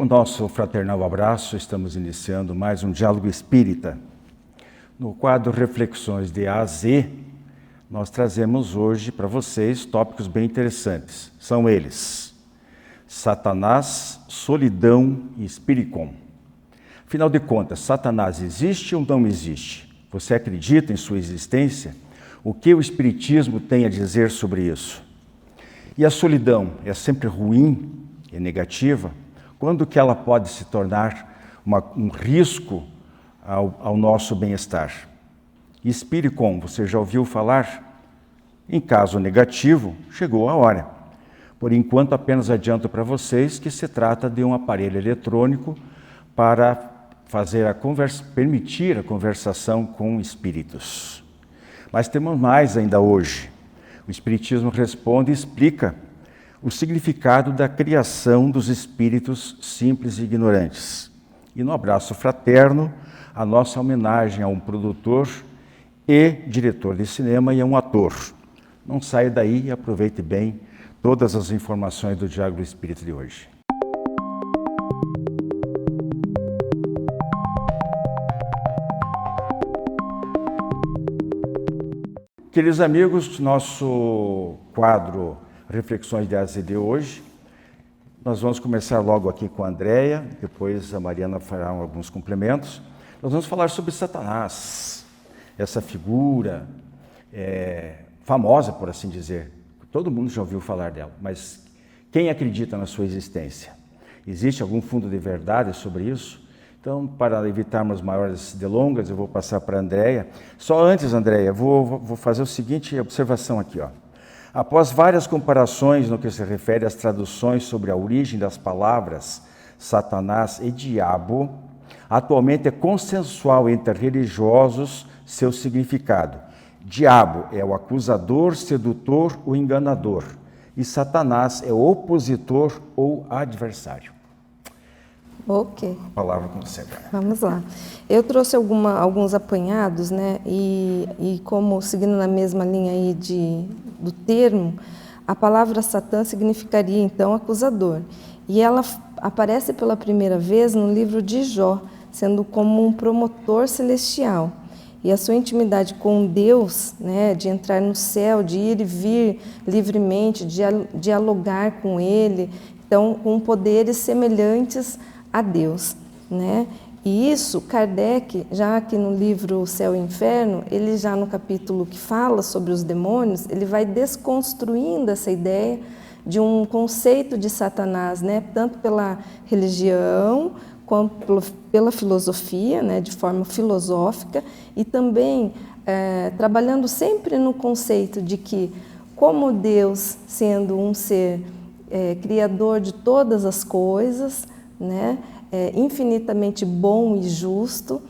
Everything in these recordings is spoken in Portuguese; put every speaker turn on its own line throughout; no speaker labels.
nosso fraternal abraço, estamos iniciando mais um Diálogo Espírita. No quadro Reflexões de A a Z, nós trazemos hoje para vocês tópicos bem interessantes. São eles: Satanás, solidão e Espíricon. Afinal de contas, Satanás existe ou não existe? Você acredita em sua existência? O que o Espiritismo tem a dizer sobre isso? E a solidão é sempre ruim? É negativa? Quando que ela pode se tornar um risco ao nosso bem-estar? Espíricon, você já ouviu falar? Em caso negativo, chegou a hora. Por enquanto, apenas adianto para vocês que se trata de um aparelho eletrônico para permitir a conversação com espíritos. Mas temos mais ainda hoje. O Espiritismo responde e explica o significado da criação dos espíritos simples e ignorantes. E no abraço fraterno, a nossa homenagem a um produtor e diretor de cinema e a um ator. Não saia daí e aproveite bem todas as informações do Diálogo Espírita de hoje. Queridos amigos, nosso quadro Reflexões de A a Z de hoje, nós vamos começar logo aqui com a Andréia, depois a Mariana fará alguns complementos. Nós vamos falar sobre Satanás, essa figura famosa, por assim dizer. Todo mundo já ouviu falar dela, mas quem acredita na sua existência? Existe algum fundo de verdade sobre isso? Então, para evitarmos maiores delongas, eu vou passar para a Andréia. Só antes, Andréia, vou fazer a seguinte observação aqui, ó. Após várias comparações no que se refere às traduções sobre a origem das palavras Satanás e diabo, atualmente é consensual entre religiosos seu significado. Diabo é o acusador, sedutor ou enganador, e Satanás é o opositor ou adversário.
Ok.
A palavra com você.
Vamos lá. Eu trouxe alguns apanhados, né? E como seguindo na mesma linha aí do termo, a palavra Satã significaria então acusador. E ela aparece pela primeira vez no livro de Jó, sendo como um promotor celestial. E a sua intimidade com Deus, né, de entrar no céu, de ir e vir livremente, de dialogar com Ele, então com poderes semelhantes a Deus, né? E isso, Kardec, já aqui no livro O Céu e o Inferno, ele já no capítulo que fala sobre os demônios, ele vai desconstruindo essa ideia de um conceito de Satanás, né? Tanto pela religião, quanto pela filosofia, né? De forma filosófica, e também trabalhando sempre no conceito de que, como Deus, sendo um ser criador de todas as coisas, né, infinitamente bom e justo,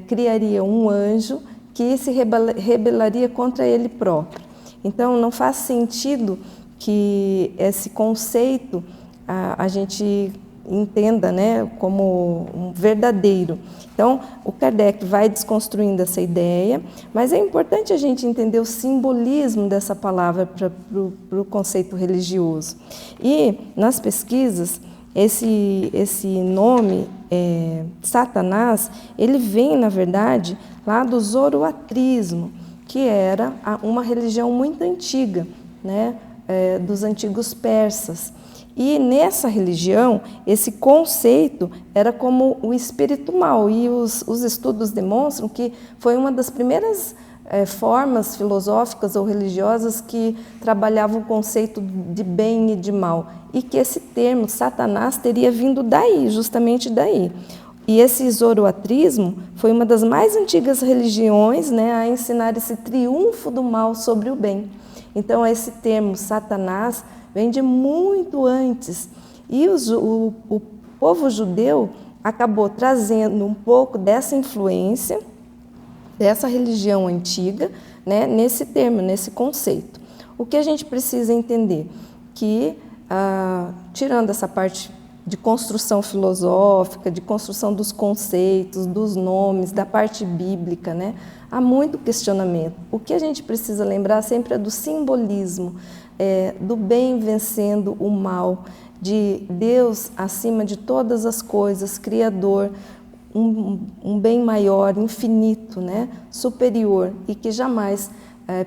criaria um anjo que se rebelaria contra ele próprio. Então, não faz sentido que esse conceito a gente entenda, né, como um verdadeiro. Então, o Kardec vai desconstruindo essa ideia, mas é importante a gente entender o simbolismo dessa palavra para o conceito religioso. E, nas pesquisas, esse nome, Satanás, ele vem, na verdade, lá do zoroatrismo, que era uma religião muito antiga, né, dos antigos persas. E nessa religião, esse conceito era como o espírito mau, e os estudos demonstram que foi uma das primeiras formas filosóficas ou religiosas que trabalhavam o conceito de bem e de mal, e que esse termo, Satanás, teria vindo daí, justamente daí. E esse zoroatrismo foi uma das mais antigas religiões, né, a ensinar esse triunfo do mal sobre o bem. Então, esse termo Satanás vem de muito antes. E o povo judeu acabou trazendo um pouco dessa influência, dessa religião antiga, né, nesse termo, nesse conceito. O que a gente precisa entender? Que, tirando essa parte de construção filosófica, de construção dos conceitos, dos nomes, da parte bíblica, né, há muito questionamento. O que a gente precisa lembrar sempre é do simbolismo, do bem vencendo o mal, de Deus acima de todas as coisas, Criador, um bem maior, infinito, né? Superior, e que jamais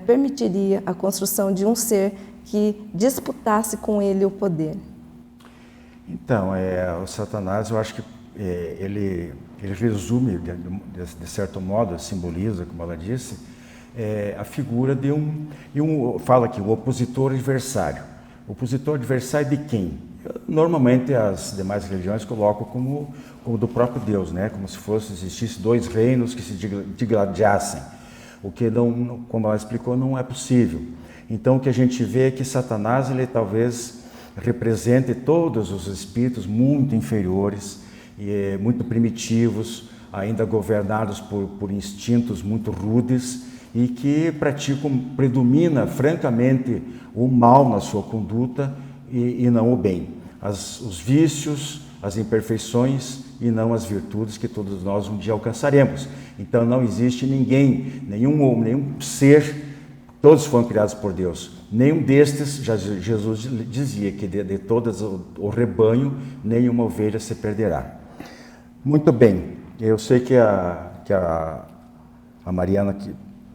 permitiria a construção de um ser que disputasse com ele o poder.
Então, o Satanás, eu acho que ele resume, de certo modo, simboliza, como ela disse, a figura de fala aqui, o opositor adversário. O opositor adversário de quem? Normalmente as demais religiões colocam como do próprio Deus, né? Como se existisse dois reinos que se digladiassem. O que, não, como ela explicou, não é possível. Então o que a gente vê é que Satanás, ele talvez represente todos os espíritos muito inferiores e muito primitivos, ainda governados por instintos muito rudes e que predomina francamente o mal na sua conduta e não o bem. Os vícios, as imperfeições e não as virtudes que todos nós um dia alcançaremos. Então não existe nenhum ser, todos foram criados por Deus. Nenhum destes, Jesus dizia que de todas o rebanho, nenhuma ovelha se perderá. Muito bem, eu sei que a Mariana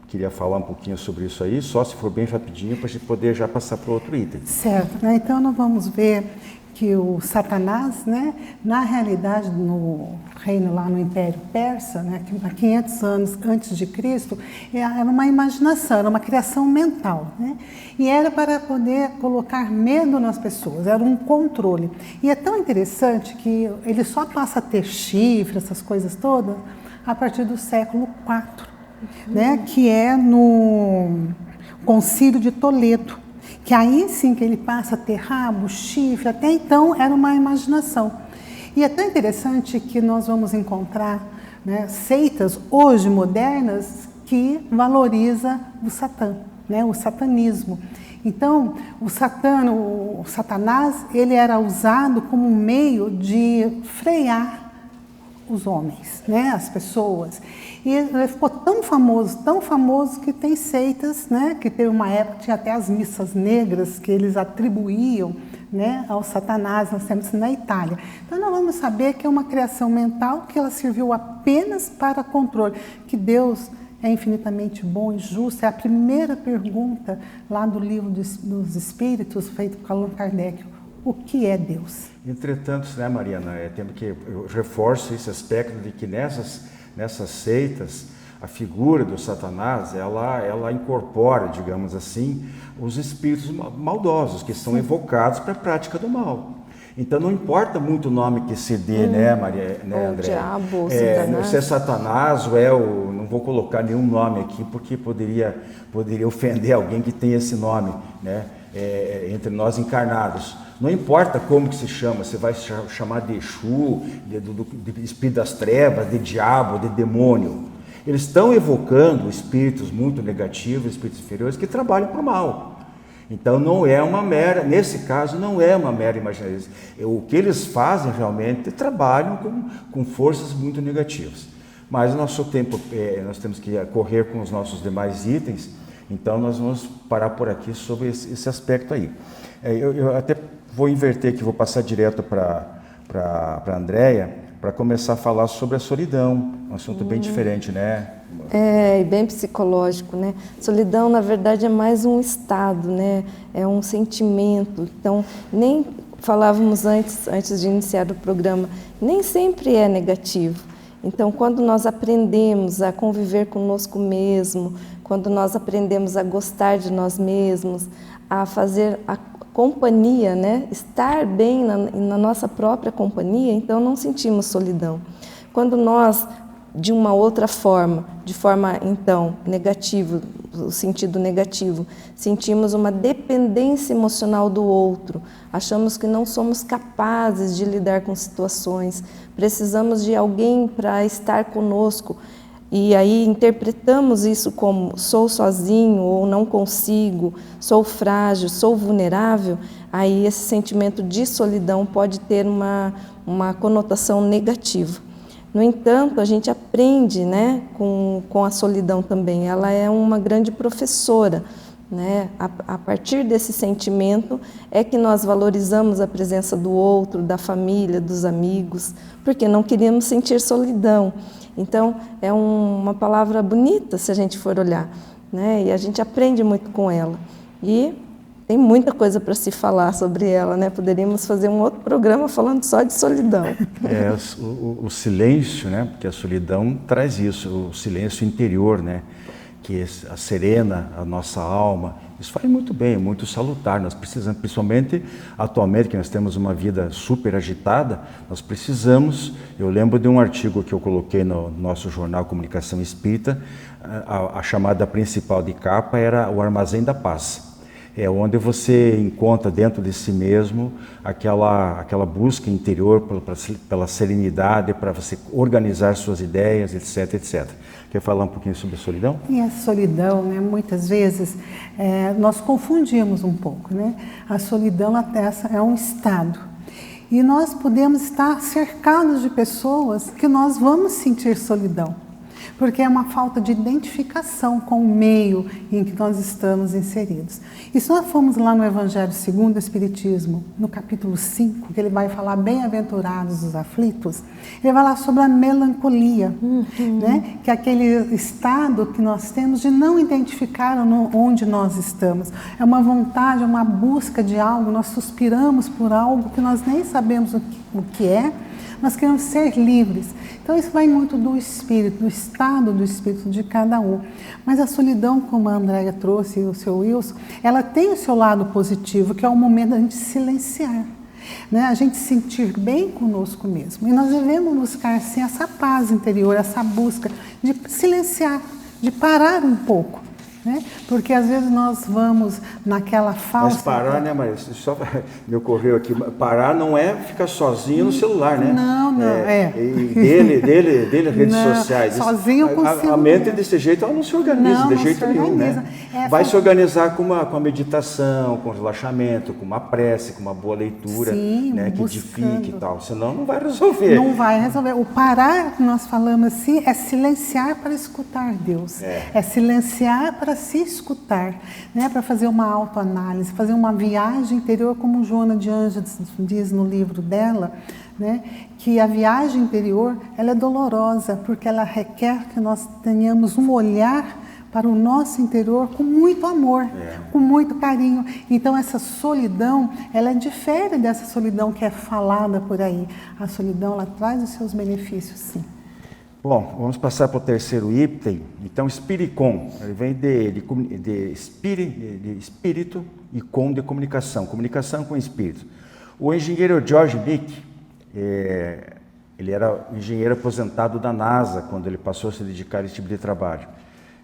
queria falar um pouquinho sobre isso aí, só se for bem rapidinho, para a gente poder já passar para o outro item.
Certo, né? Então nós vamos ver que o Satanás, né, na realidade, no reino lá no Império Persa, né, há 500 anos antes de Cristo, era uma imaginação, era uma criação mental, né? E era para poder colocar medo nas pessoas, era um controle. E é tão interessante que ele só passa a ter chifre, essas coisas todas, a partir do século IV, né, que é no Concílio de Toledo, que aí sim que ele passa a ter rabo, chifre, até então era uma imaginação. E é tão interessante que nós vamos encontrar, né, seitas hoje modernas que valoriza o Satã, né, o satanismo. Então, o Satanás, ele era usado como um meio de frear os homens, né, as pessoas. E ele ficou tão famoso que tem seitas, né, que teve uma época que tinha até as missas negras que eles atribuíam, né, ao Satanás. Nós temos isso na Itália. Então nós vamos saber que é uma criação mental que ela serviu apenas para controle, que Deus é infinitamente bom e justo. É a primeira pergunta lá do livro dos Espíritos, feito por Allan Kardec. O que é Deus?
Entretanto, né, Mariana, eu reforço esse aspecto de que nessas seitas, a figura do Satanás, ela incorpora, digamos assim, os espíritos maldosos que são evocados para a prática do mal. Então não importa muito o nome que se dê, né, André?
O diabo, Satanás.
Se é Satanás ou não vou colocar nenhum nome aqui, porque poderia ofender alguém que tem esse nome, né, entre nós encarnados. Não importa como que se chama, você vai chamar de Exu, de espírito das trevas, de diabo, de demônio. Eles estão evocando espíritos muito negativos, espíritos inferiores, que trabalham para o mal. Então não é nesse caso não é uma mera imaginação. O que eles fazem realmente, trabalham com forças muito negativas. Mas o nosso tempo, nós temos que correr com os nossos demais itens, então nós vamos parar por aqui sobre esse aspecto aí. Eu até vou inverter aqui, vou passar direto para a Andréia, para começar a falar sobre a solidão, um assunto bem diferente, né?
E bem psicológico, né? Solidão, na verdade, é mais um estado, né? É um sentimento. Então, nem falávamos antes de iniciar o programa, nem sempre é negativo. Então, quando nós aprendemos a conviver conosco mesmo, quando nós aprendemos a gostar de nós mesmos, a fazer a companhia, né? Estar bem na nossa própria companhia, então não sentimos solidão. Quando nós, de uma outra forma, de forma então negativa, o sentido negativo, sentimos uma dependência emocional do outro, achamos que não somos capazes de lidar com situações, precisamos de alguém para estar conosco, e aí interpretamos isso como sou sozinho ou não consigo, sou frágil, sou vulnerável, aí esse sentimento de solidão pode ter uma conotação negativa. No entanto, a gente aprende, né, com a solidão também, ela é uma grande professora, né? A partir desse sentimento é que nós valorizamos a presença do outro, da família, dos amigos, porque não queríamos sentir solidão. Então, é uma palavra bonita se a gente for olhar, né? E a gente aprende muito com ela. E tem muita coisa para se falar sobre ela, né? Poderíamos fazer um outro programa falando só de solidão.
O silêncio, né? Porque a solidão traz isso, o silêncio interior, né? Que serena a nossa alma. Isso faz muito bem, muito salutar. Nós precisamos, principalmente atualmente, que nós temos uma vida super agitada, nós precisamos. Eu lembro de um artigo que eu coloquei no nosso jornal Comunicação Espírita, a chamada principal de capa era o Armazém da Paz. É onde você encontra dentro de si mesmo aquela busca interior pela serenidade, para você organizar suas ideias, etc, etc. Quer falar um pouquinho sobre a solidão?
E a solidão, né, muitas vezes, nós confundimos um pouco, né? A solidão é um estado. E nós podemos estar cercados de pessoas que nós vamos sentir solidão, porque é uma falta de identificação com o meio em que nós estamos inseridos. E se nós formos lá no Evangelho segundo o Espiritismo, no capítulo 5, que ele vai falar bem-aventurados os aflitos, ele vai falar sobre a melancolia, né? Que é aquele estado que nós temos de não identificar onde nós estamos. É uma vontade, é uma busca de algo, nós suspiramos por algo que nós nem sabemos o que é, nós queremos ser livres. Então isso vai muito do espírito, do estado do espírito de cada um. Mas a solidão, como a Andréia trouxe e o seu Wilson, ela tem o seu lado positivo, que é o momento da gente silenciar, né? A gente se sentir bem conosco mesmo. E nós devemos buscar assim, essa paz interior, essa busca de silenciar, de parar um pouco, né? Porque às vezes nós vamos naquela falsa...
Mas parar, né, Maria? Só me ocorreu aqui, parar não é ficar sozinho no celular, né?
Não,
E dele redes
não,
sociais.
Sozinho eu consigo.
A mente desse jeito, ela não se organiza de jeito nenhum, né? Vai se organizar com a meditação, com relaxamento, com uma prece, com uma boa leitura,
sim,
né, que edifique e tal. Senão não vai resolver.
Não vai resolver. O parar, que nós falamos assim, é silenciar para escutar Deus. É silenciar para se escutar, né? Para fazer uma autoanálise, fazer uma viagem interior, como Joana de Ângeles diz no livro dela, né? Que a viagem interior ela é dolorosa, porque ela requer que nós tenhamos um olhar para o nosso interior com muito amor, com muito carinho. Então essa solidão, ela difere dessa solidão que é falada por aí. A solidão, ela traz os seus benefícios, sim.
Bom, vamos passar para o terceiro item. Então, espiricom, ele vem de espírito e com de comunicação, comunicação com espírito. O engenheiro George Mick, ele era engenheiro aposentado da NASA quando ele passou a se dedicar a esse tipo de trabalho,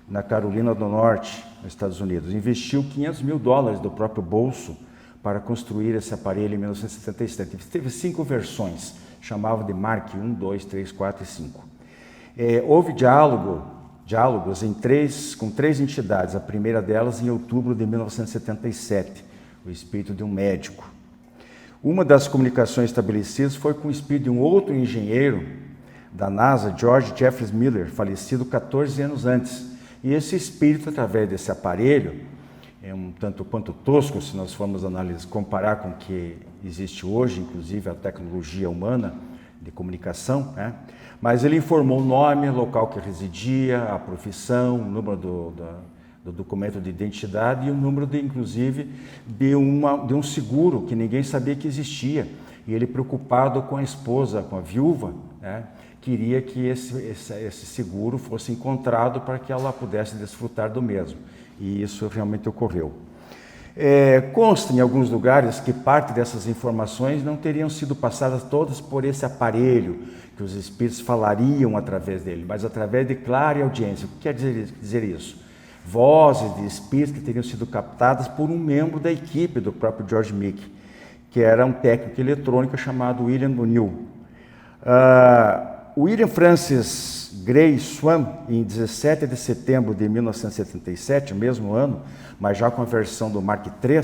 na Carolina do Norte, nos Estados Unidos. Investiu $500 mil do próprio bolso para construir esse aparelho em 1977. Teve 5 versões, chamava de Mark 1, 2, 3, 4 e 5. Houve diálogos com 3 entidades, a primeira delas em outubro de 1977, o espírito de um médico. Uma das comunicações estabelecidas foi com o espírito de um outro engenheiro da NASA, George Jeffries Miller, falecido 14 anos antes. E esse espírito, através desse aparelho, é um tanto quanto tosco, se nós formos comparar com o que existe hoje, inclusive a tecnologia humana de comunicação, né? Mas ele informou o nome, o local que residia, a profissão, o número do documento de identidade e o número, inclusive, de um seguro que ninguém sabia que existia. E ele, preocupado com a esposa, com a viúva, né, queria que esse seguro fosse encontrado para que ela pudesse desfrutar do mesmo. E isso realmente ocorreu. Consta em alguns lugares que parte dessas informações não teriam sido passadas todas por esse aparelho, que os espíritos falariam através dele, mas através de clara audiência. O que quer dizer isso? Vozes de espíritos que teriam sido captadas por um membro da equipe do próprio George Mick, que era um técnico eletrônico chamado William O'Neill. William Francis Gray Swan, em 17 de setembro de 1977, mesmo ano, mas já com a versão do Mark III,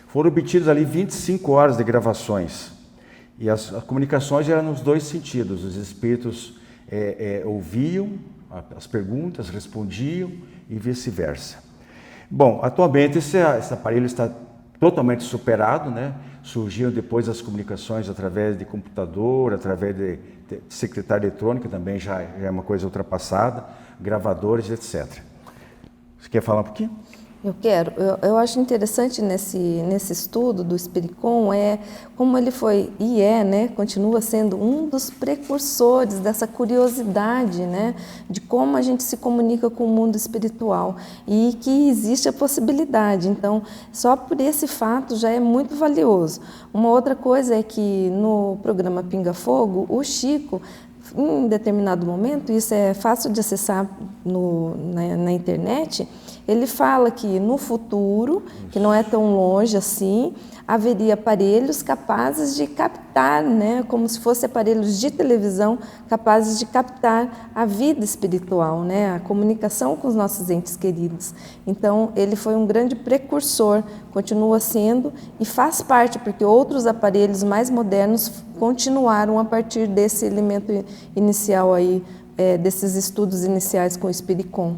foram obtidas ali 25 horas de gravações. E as comunicações eram nos 2 sentidos. Os espíritos ouviam as perguntas, respondiam e vice-versa. Bom, atualmente esse aparelho está totalmente superado, né? Surgiram depois as comunicações através de computador, através de secretária eletrônica, também já é uma coisa ultrapassada, gravadores, etc. Você quer falar um pouquinho?
Eu quero. Eu acho interessante nesse estudo do Spiricom como ele foi e né, continua sendo um dos precursores dessa curiosidade, né, de como a gente se comunica com o mundo espiritual e que existe a possibilidade. Então, só por esse fato já é muito valioso. Uma outra coisa é que no programa Pinga Fogo, o Chico, em determinado momento, isso é fácil de acessar na internet, ele fala que no futuro, que não é tão longe assim, haveria aparelhos capazes de captar, né, como se fossem aparelhos de televisão, capazes de captar a vida espiritual, né, a comunicação com os nossos entes queridos. Então, ele foi um grande precursor, continua sendo e faz parte, porque outros aparelhos mais modernos continuaram a partir desse elemento inicial aí, desses estudos iniciais com o Spiricom.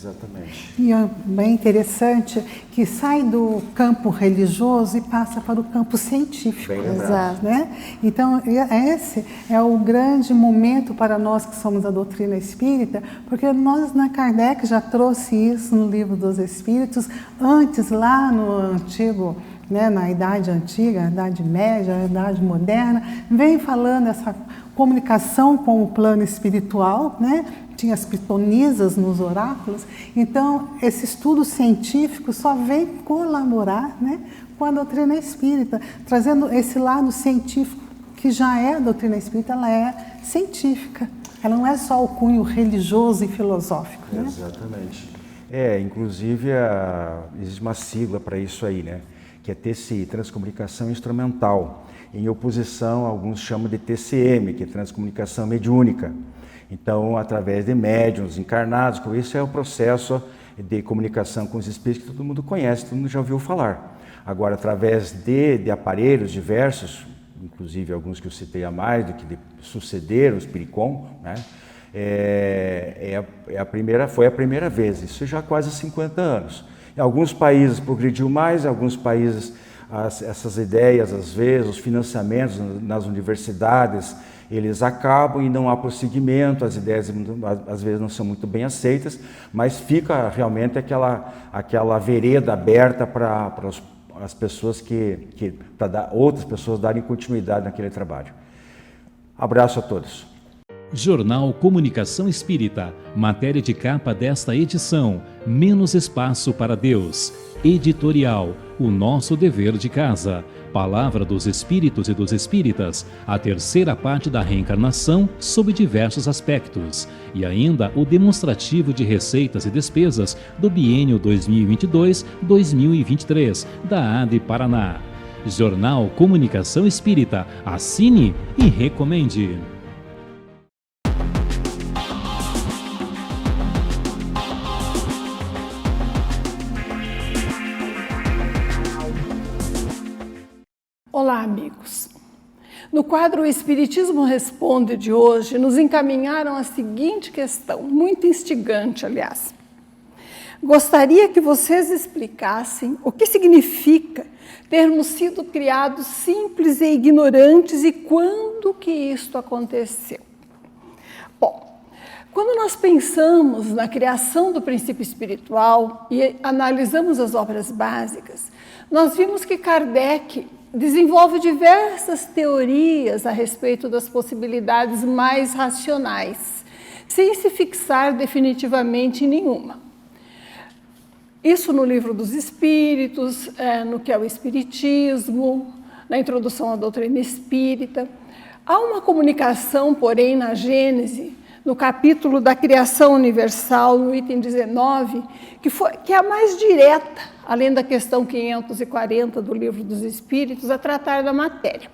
Exatamente.
E é bem interessante que sai do campo religioso e passa para o campo científico.
Exato.
Né? Então, esse é o grande momento para nós que somos a doutrina espírita, porque nós, na Kardec, já trouxe isso no Livro dos Espíritos, antes, lá no antigo, né, na Idade Antiga, a Idade Média, a Idade Moderna, vem falando essa comunicação com o plano espiritual, né? Tinha as pitonisas nos oráculos. Então, esse estudo científico só vem colaborar, né, com a doutrina espírita, trazendo esse lado científico, que já é a doutrina espírita, ela é científica. Ela não é só o cunho religioso e filosófico. Né?
Exatamente. Inclusive, existe uma sigla para isso aí, né? Que é TCI, Transcomunicação Instrumental, em oposição, alguns chamam de TCM, que é Transcomunicação Mediúnica. Então, através de médiuns encarnados, isso é o processo de comunicação com os espíritos que todo mundo conhece, todo mundo já ouviu falar. Agora, através de aparelhos diversos, inclusive alguns que eu citei a mais, do que sucederam os Spiricom, né? Foi a primeira vez, isso já há quase 50 anos. Em alguns países progrediu mais, em alguns países essas ideias, às vezes, os financiamentos nas universidades, eles acabam e não há prosseguimento, as ideias às vezes não são muito bem aceitas, mas fica realmente aquela vereda aberta para as pessoas para outras pessoas darem continuidade naquele trabalho. Abraço a todos.
Jornal Comunicação Espírita, matéria de capa desta edição, Menos Espaço para Deus. Editorial, O Nosso Dever de Casa. Palavra dos Espíritos e dos Espíritas, a terceira parte da reencarnação sob diversos aspectos. E ainda o demonstrativo de receitas e despesas do biênio 2022-2023, da ADE Paraná. Jornal Comunicação Espírita, assine e recomende.
Olá, amigos. No quadro O Espiritismo Responde de hoje, nos encaminharam a seguinte questão, muito instigante, aliás. Gostaria que vocês explicassem o que significa termos sido criados simples e ignorantes e quando que isto aconteceu. Bom, quando nós pensamos na criação do princípio espiritual e analisamos as obras básicas, nós vimos que Kardec desenvolve diversas teorias a respeito das possibilidades mais racionais, sem se fixar definitivamente em nenhuma. Isso no Livro dos Espíritos, no que é o Espiritismo, na introdução à doutrina espírita. Há uma comunicação, porém, na Gênese, no capítulo da criação universal, no item 19, que é a mais direta, além da questão 540 do Livro dos Espíritos, a tratar da matéria.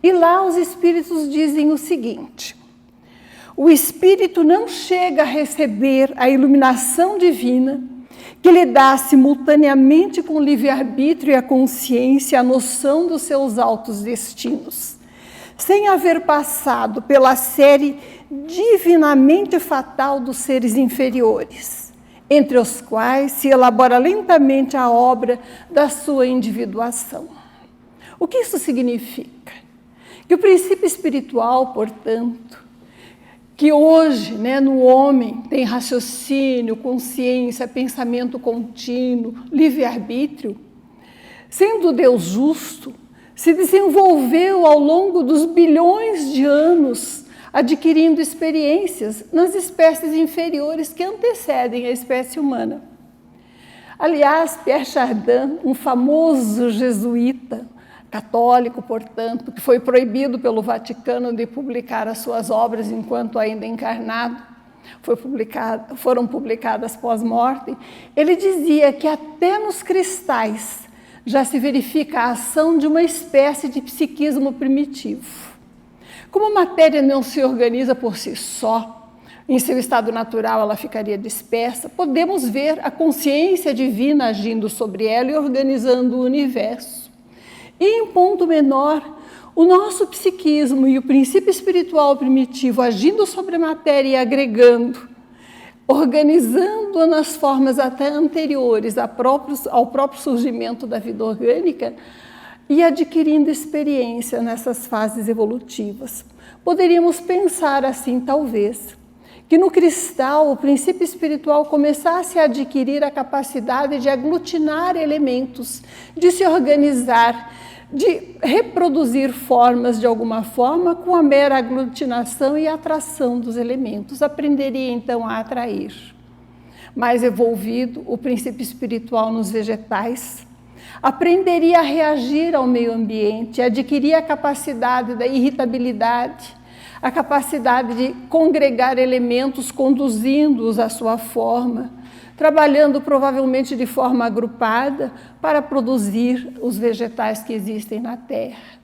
E lá os Espíritos dizem o seguinte: o Espírito não chega a receber a iluminação divina que lhe dá simultaneamente com o livre-arbítrio e a consciência a noção dos seus altos destinos, sem haver passado pela série divinamente fatal dos seres inferiores. entre os quais se elabora lentamente a obra da sua individuação. O que isso significa? Que o princípio espiritual, portanto, que hoje, no homem tem raciocínio, consciência, pensamento contínuo, livre-arbítrio, sendo Deus justo, se desenvolveu ao longo dos bilhões de anos, adquirindo experiências nas espécies inferiores que antecedem a espécie humana. Aliás, Pierre Chardin, um famoso jesuíta, católico, portanto, que foi proibido pelo Vaticano de publicar as suas obras enquanto ainda encarnado, foram publicadas pós-mortem, ele dizia que até nos cristais já se verifica a ação de uma espécie de psiquismo primitivo. Como a matéria não se organiza por si só, em seu estado natural ela ficaria dispersa, podemos ver a consciência divina agindo sobre ela e organizando o universo. E em ponto menor, o nosso psiquismo e o princípio espiritual primitivo agindo sobre a matéria e agregando, organizando-a nas formas até anteriores ao próprio surgimento da vida orgânica e adquirindo experiência nessas fases evolutivas. Poderíamos pensar assim, talvez, que no cristal o princípio espiritual começasse a adquirir a capacidade de aglutinar elementos, de se organizar, de reproduzir formas de alguma forma com a mera aglutinação e atração dos elementos. Aprenderia então a atrair. Mais evolvido, o princípio espiritual nos vegetais, aprenderia a reagir ao meio ambiente, adquirir a capacidade da irritabilidade, a capacidade de congregar elementos, conduzindo-os à sua forma, trabalhando provavelmente de forma agrupada para produzir os vegetais que existem na Terra.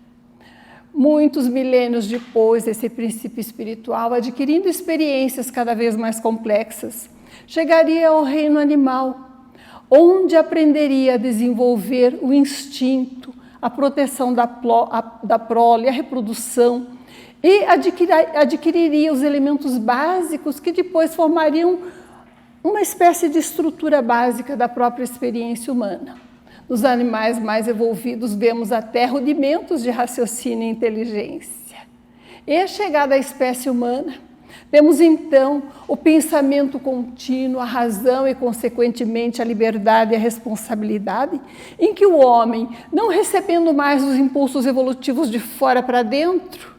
Muitos milênios depois, esse princípio espiritual, adquirindo experiências cada vez mais complexas, chegaria ao reino animal, onde aprenderia a desenvolver o instinto, a proteção da prole, a reprodução, e adquiriria os elementos básicos que depois formariam uma espécie de estrutura básica da própria experiência humana. Nos animais mais evolvidos, vemos até rudimentos de raciocínio e inteligência. E a chegada à espécie humana, temos então o pensamento contínuo, a razão e, consequentemente, a liberdade e a responsabilidade, em que o homem, não recebendo mais os impulsos evolutivos de fora para dentro,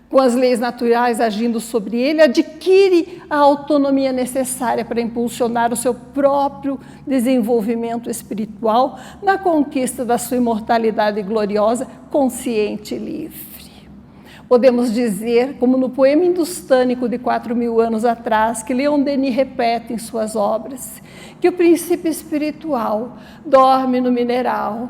com as leis naturais agindo sobre ele, adquire a autonomia necessária para impulsionar o seu próprio desenvolvimento espiritual na conquista da sua imortalidade gloriosa, consciente e livre. Podemos dizer, como no poema hindustânico de 4.000 anos atrás, que Leon Denis repete em suas obras, que o princípio espiritual dorme no mineral,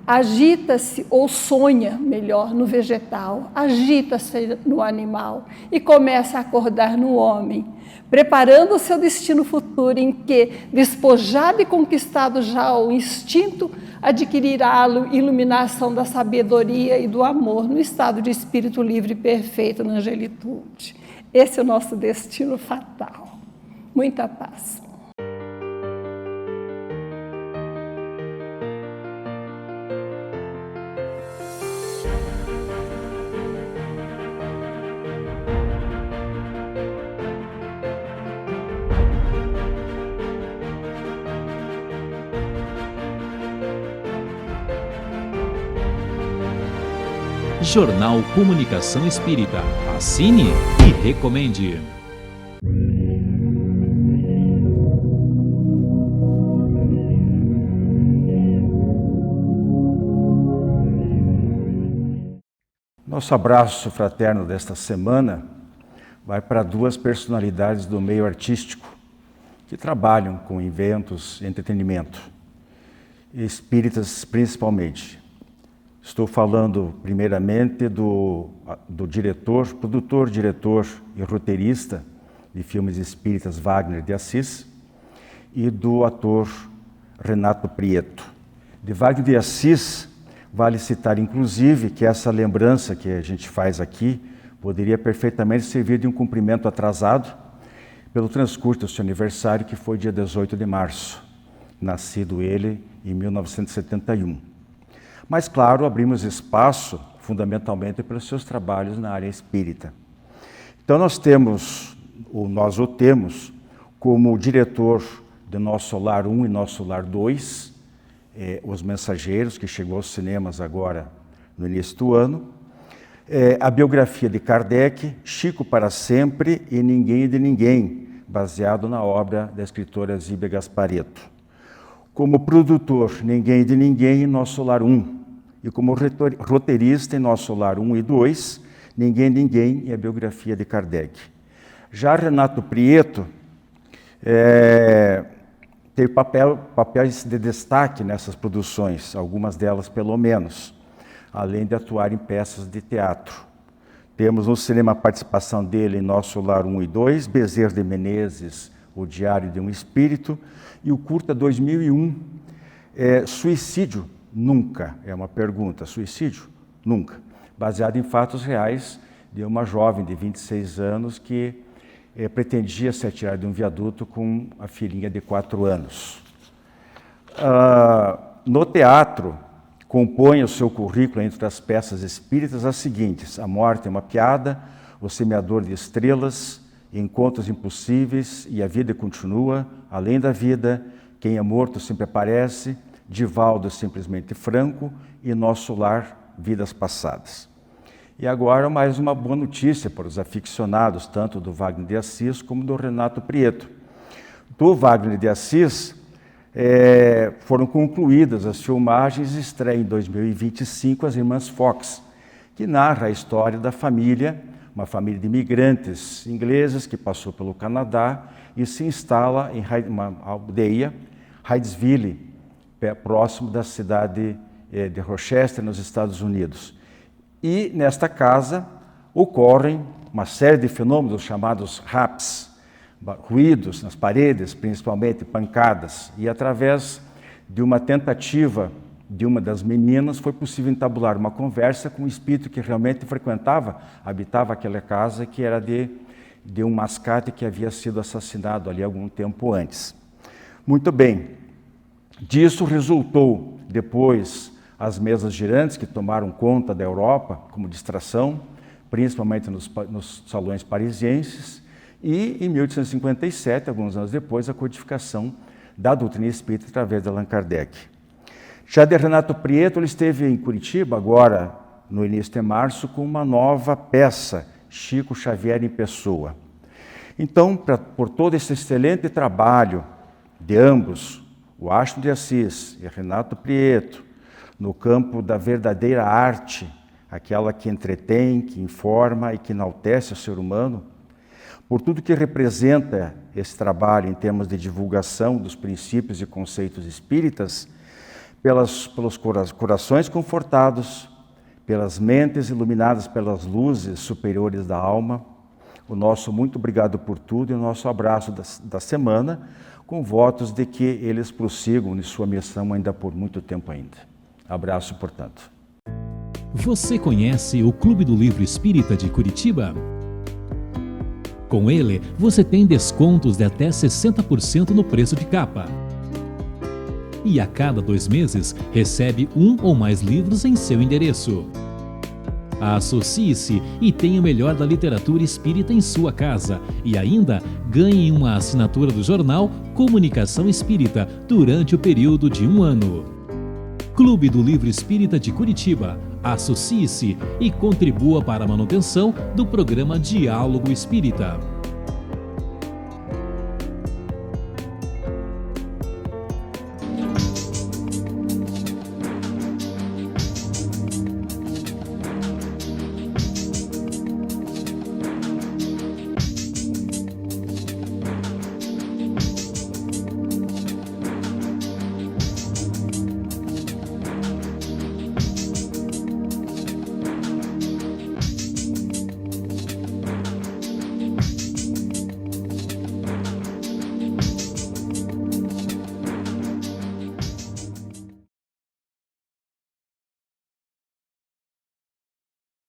agita-se ou sonha, melhor, no vegetal, agita-se no animal e começa a acordar no homem, preparando o seu destino futuro em que, despojado e conquistado já o instinto, adquirirá a iluminação da sabedoria e do amor no estado de espírito livre e perfeito na angelitude. Esse é o nosso destino fatal. Muita paz.
Jornal Comunicação Espírita. Assine e recomende.
Nosso abraço fraterno desta semana vai para duas personalidades do meio artístico que trabalham com eventos e entretenimento, espíritas principalmente. Estou falando primeiramente do diretor, produtor, diretor e roteirista de filmes espíritas Wagner de Assis e do ator Renato Prieto. De Wagner de Assis, vale citar inclusive que essa lembrança que a gente faz aqui poderia perfeitamente servir de um cumprimento atrasado, pelo transcurso do seu aniversário, que foi dia 18 de março, nascido ele em 1971. Mas, claro, abrimos espaço fundamentalmente pelos seus trabalhos na área espírita. Então nós o temos como diretor de Nosso Lar 1 e Nosso Lar 2, Os Mensageiros, que chegou aos cinemas agora no início do ano, a biografia de Kardec, Chico para Sempre e Ninguém de Ninguém, baseado na obra da escritora Zíbia Gasparetto. Como produtor, Ninguém de Ninguém em Nosso Lar 1, e como roteirista em Nosso Lar 1 e 2, Ninguém de Ninguém e a biografia de Kardec. Já Renato Prieto teve papéis de destaque nessas produções, algumas delas pelo menos, além de atuar em peças de teatro. Temos no cinema a participação dele em Nosso Lar 1 e 2, Bezerra de Menezes, O Diário de um Espírito, e o curta 2001, Suicídio Nunca, é uma pergunta, suicídio? Nunca, baseado em fatos reais de uma jovem de 26 anos que pretendia se atirar de um viaduto com a filhinha de 4 anos. No teatro, compõe o seu currículo entre as peças espíritas as seguintes: A Morte é uma Piada, O Semeador de Estrelas, Encontros Impossíveis e A Vida Continua, Além da Vida, Quem é Morto Sempre Aparece, Divaldo Simplesmente Franco e Nosso Lar, Vidas Passadas. E agora mais uma boa notícia para os aficionados, tanto do Wagner de Assis como do Renato Prieto. Do Wagner de Assis, foram concluídas as filmagens e estreia em 2025 As Irmãs Fox, que narra a história da família, uma família de imigrantes ingleses que passou pelo Canadá e se instala em uma aldeia, Hydesville, próximo da cidade de Rochester, nos Estados Unidos. E nesta casa ocorrem uma série de fenômenos chamados raps, ruídos nas paredes, principalmente pancadas, e através de uma tentativa de uma das meninas foi possível entabular uma conversa com um espírito que realmente habitava aquela casa, que era de um mascate que havia sido assassinado ali algum tempo antes. Muito bem, disso resultou depois as mesas girantes que tomaram conta da Europa como distração, principalmente nos salões parisienses, e em 1857, alguns anos depois, a codificação da doutrina espírita através de Allan Kardec. Já de Renato Prieto, ele esteve em Curitiba agora, no início de março, com uma nova peça, Chico Xavier em Pessoa. Então, por todo esse excelente trabalho de ambos, o Ashton de Assis e Renato Prieto, no campo da verdadeira arte, aquela que entretém, que informa e que enaltece o ser humano, por tudo que representa esse trabalho em termos de divulgação dos princípios e conceitos espíritas, pelos corações confortados, pelas mentes iluminadas pelas luzes superiores da alma, o nosso muito obrigado por tudo e o nosso abraço da semana, com votos de que eles prossigam em sua missão ainda por muito tempo ainda. Abraço, portanto.
Você conhece o Clube do Livro Espírita de Curitiba? Com ele, você tem descontos de até 60% no preço de capa. E a cada 2 meses, recebe 1 ou mais livros em seu endereço. Associe-se e tenha o melhor da literatura espírita em sua casa e ainda ganhe uma assinatura do jornal Comunicação Espírita durante o período de 1 ano. Clube do Livro Espírita de Curitiba. Associe-se e contribua para a manutenção do programa Diálogo Espírita.